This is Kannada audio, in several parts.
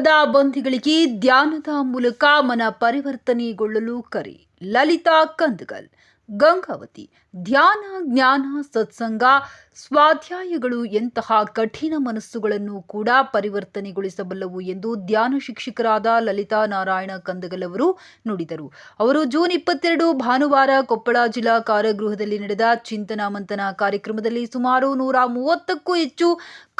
ಕಾರಾಗೃಹದ ಬಂಧಿಗಳಿಗೆ ಧ್ಯಾನದ ಮೂಲಕ ಮನ ಪರಿವರ್ತನೆಗೊಳ್ಳಲು ಕರೆ. ಲಲಿತಾ ಕಂದಗಲ್. ಗಂಗಾವತಿ. ಧ್ಯಾನ, ಜ್ಞಾನ, ಸತ್ಸಂಗ, ಸ್ವಾಧ್ಯಾಯಗಳು ಎಂತಹ ಕಠಿಣ ಮನಸ್ಸುಗಳನ್ನು ಕೂಡ ಪರಿವರ್ತನೆಗೊಳಿಸಬಲ್ಲವು ಎಂದು ಧ್ಯಾನ ಶಿಕ್ಷಕರಾದ ಲಲಿತಾ ನಾರಾಯಣ ಕಂದಗಲ್ ಅವರು ನುಡಿದರು. ಅವರು ಜೂನ್ 22 ಭಾನುವಾರ ಕೊಪ್ಪಳ ಜಿಲ್ಲಾ ಕಾರಾಗೃಹದಲ್ಲಿ ನಡೆದ ಚಿಂತನ ಮಂಥನ ಕಾರ್ಯಕ್ರಮದಲ್ಲಿ ಸುಮಾರು 130ಕ್ಕೂ ಹೆಚ್ಚು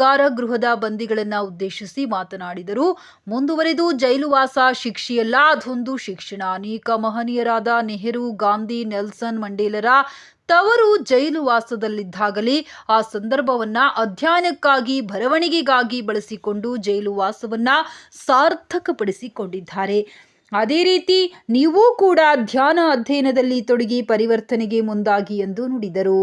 ಕಾರಾಗೃಹದ ಬಂದಿಗಳನ್ನು ಉದ್ದೇಶಿಸಿ ಮಾತನಾಡಿದರು. ಮುಂದುವರೆದು ಜೈಲುವಾಸ ಶಿಕ್ಷೆಯಲ್ಲ, ಅದೊಂದು ಶಿಕ್ಷಣ. ಅನೇಕ ಮಹನೀಯರಾದ ನೆಹರು, ಗಾಂಧಿ, ನೆಲ್ಸನ್ ಮಂಡೇಲರ ತವರು ಜೈಲುವಾಸದಲ್ಲಿದ್ದಾಗಲೇ ಆ ಸಂದರ್ಭವನ್ನ ಅಧ್ಯಯನಕ್ಕಾಗಿ, ಬರವಣಿಗೆಗಾಗಿ ಬಳಸಿಕೊಂಡು ಜೈಲುವಾಸವನ್ನ ಸಾರ್ಥಕಪಡಿಸಿಕೊಂಡಿದ್ದಾರೆ. ಅದೇ ರೀತಿ ನೀವು ಕೂಡ ಧ್ಯಾನ ಅಧ್ಯಯನದಲ್ಲಿ ತೊಡಗಿ ಪರಿವರ್ತನೆಗೆ ಮುಂದಾಗಿ ಎಂದು ನುಡಿದರು.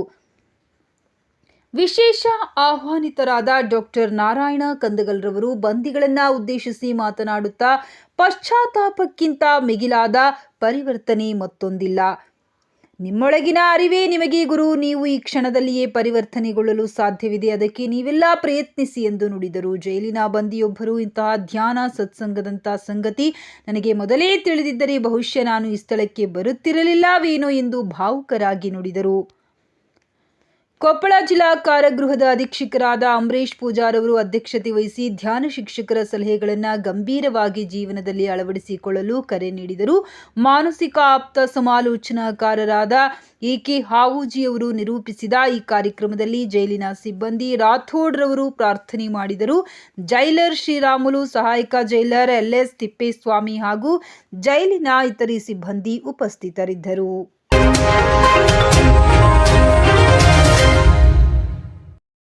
ವಿಶೇಷ ಆಹ್ವಾನಿತರಾದ ಡಾಕ್ಟರ್ ನಾರಾಯಣ ಕಂದಗಲ್ ರವರು ಬಂದಿಗಳನ್ನು ಉದ್ದೇಶಿಸಿ ಮಾತನಾಡುತ್ತಾ, ಪಶ್ಚಾತ್ತಾಪಕ್ಕಿಂತ ಮಿಗಿಲಾದ ಪರಿವರ್ತನೆ ಮತ್ತೊಂದಿಲ್ಲ. ನಿಮ್ಮೊಳಗಿನ ಅರಿವೇ ನಿಮಗೆ ಗುರು. ನೀವು ಈ ಕ್ಷಣದಲ್ಲಿಯೇ ಪರಿವರ್ತನೆಗೊಳ್ಳಲು ಸಾಧ್ಯವಿದೆ. ಅದಕ್ಕೆ ನೀವೆಲ್ಲ ಪ್ರಯತ್ನಿಸಿ ಎಂದು ನುಡಿದರು. ಜೈಲಿನ ಬಂದಿಯೊಬ್ಬರು ಇಂತಹ ಧ್ಯಾನ, ಸತ್ಸಂಗದಂಥ ಸಂಗತಿ ನನಗೆ ಮೊದಲೇ ತಿಳಿದಿದ್ದರೆ ಬಹುಶಃ ನಾನು ಈ ಸ್ಥಳಕ್ಕೆ ಬರುತ್ತಿರಲಿಲ್ಲವೇನೋ ಎಂದು ಭಾವುಕರಾಗಿ ನುಡಿದರು. ಕೊಪ್ಪಳ ಜಿಲ್ಲಾ ಕಾರಾಗೃಹದ ಅಧೀಕ್ಷಕರಾದ ಅಮರೇಶ್ ಪೂಜಾರ್ ಅವರು ಅಧ್ಯಕ್ಷತೆ ವಹಿಸಿ ಧ್ಯಾನ ಶಿಕ್ಷಕರ ಸಲಹೆಗಳನ್ನು ಗಂಭೀರವಾಗಿ ಜೀವನದಲ್ಲಿ ಅಳವಡಿಸಿಕೊಳ್ಳಲು ಕರೆ ನೀಡಿದರು. ಮಾನಸಿಕ ಆಪ್ತ ಸಮಾಲೋಚನಾಕಾರರಾದ ಎ.ಕೆ. ಹಾವೂಜಿ ಅವರು ನಿರೂಪಿಸಿದ ಈ ಕಾರ್ಯಕ್ರಮದಲ್ಲಿ ಜೈಲಿನ ಸಿಬ್ಬಂದಿ ರಾಥೋಡ್ ರವರು ಪ್ರಾರ್ಥನೆ ಮಾಡಿದರು. ಜೈಲರ್ ಶ್ರೀರಾಮುಲು, ಸಹಾಯಕ ಜೈಲರ್ ಎಲ್.ಎಸ್. ತಿಪ್ಪೇಸ್ವಾಮಿ ಹಾಗೂ ಜೈಲಿನ ಇತರೆ ಸಿಬ್ಬಂದಿ ಉಪಸ್ಥಿತರಿದ್ದರು.